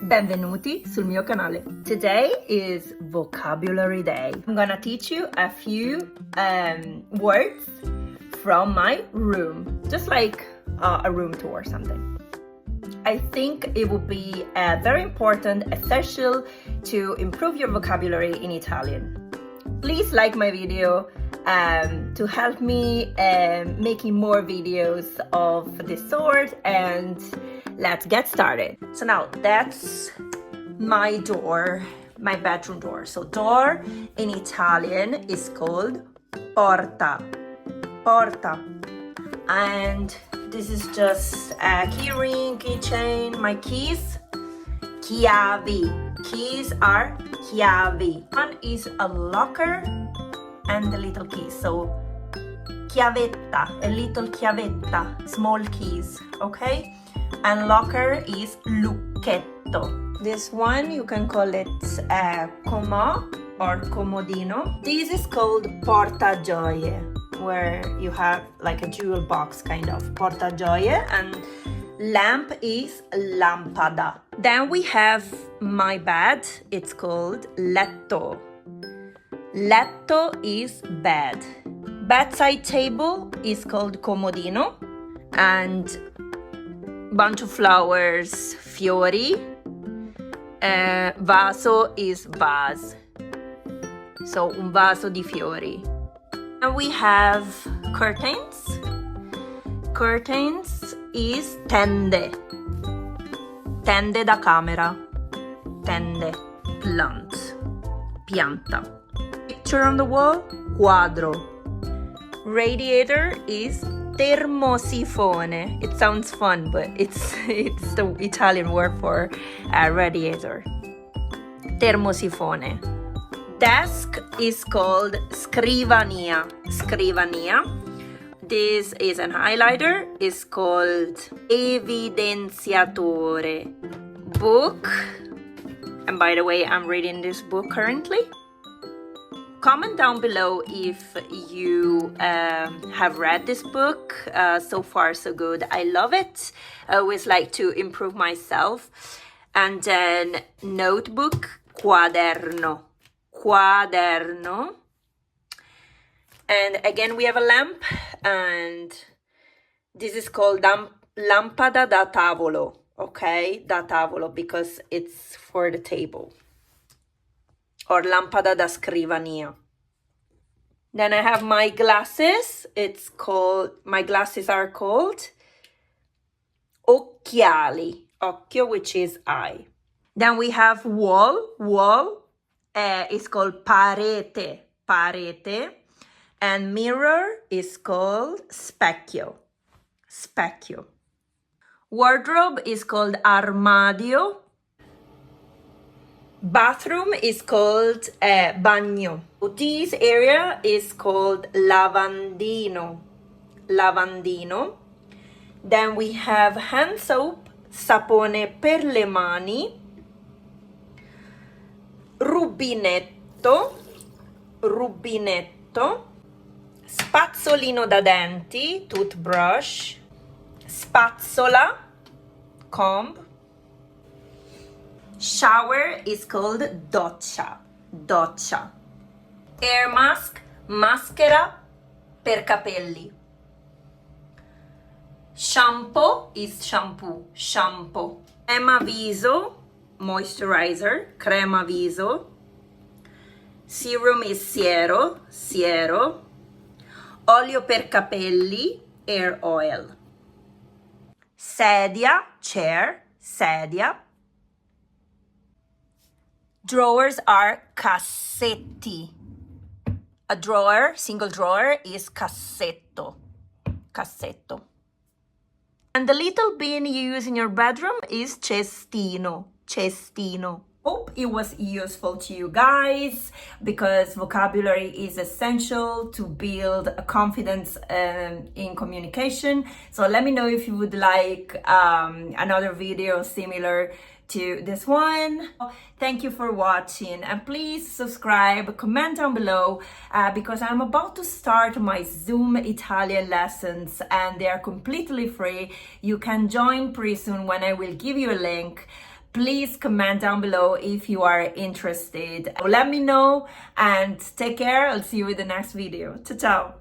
Benvenuti sul mio canale. Today is vocabulary day. I'm gonna teach you a few words from my room, just like a room tour or something. I think it will be very important, essential to improve your vocabulary in Italian. Please like my video to help me making more videos of this sort, and let's get started. So now that's my door, my bedroom door. So door in Italian is called porta, porta. And this is just a key ring, keychain, my keys, chiavi. Keys are chiavi. One is a locker and the little keys. So chiavetta, a little chiavetta, small keys, okay? And locker is lucchetto. This one you can call it comò or comodino. This is called portagioie, where you have like a jewel box kind of portagioie, and lamp is lampada. Then we have my bed. It's called letto. Letto is bed. Bedside table is called comodino, and bunch of flowers, fiori. Vaso is vase. So un vaso di fiori. And we have curtains. Curtains is tende. Tende da camera. Tende. Plant. Pianta. Picture on the wall, quadro. Radiator is termosifone. It sounds fun, but it's the Italian word for radiator. Termosifone. Desk is called scrivania. Scrivania. This is an highlighter. It's called evidenziatore. Book. And by the way, I'm reading this book currently. Comment down below if you have read this book. So far, so good. I love it. I always like to improve myself. And then notebook, quaderno. Quaderno. And again, we have a lamp. And this is called lampada da tavolo. Okay? Da tavolo, because it's for the table. Or lampada da scrivania. Then I have my glasses. My glasses are called occhiali. Occhio, which is eye. Then we have wall. Wall is called parete. Parete. And mirror is called specchio. Specchio. Wardrobe is called armadio. Bathroom is called bagno. This area is called lavandino. Lavandino. Then we have hand soap, sapone per le mani, rubinetto, rubinetto, spazzolino da denti, toothbrush, spazzola, comb. Shower is called doccia. Doccia. Hair mask, maschera per capelli. Shampoo is shampoo. Shampoo. Crema viso, moisturizer, crema viso. Serum is siero, siero. Olio per capelli, hair oil. Sedia, chair, sedia. Drawers are cassetti. A drawer, single drawer, is cassetto. Cassetto. And the little bin you use in your bedroom is cestino. Cestino. Hope it was useful to you guys, because vocabulary is essential to build a confidence in communication. So let me know if you would like another video similar to this one. Thank you for watching, and please subscribe, comment down below, because I'm about to start my Zoom Italian lessons and they are completely free. You can join pretty soon when I will give you a link. Please comment down below if you are interested. Let me know and take care. I'll see you in the next video. Ciao, ciao.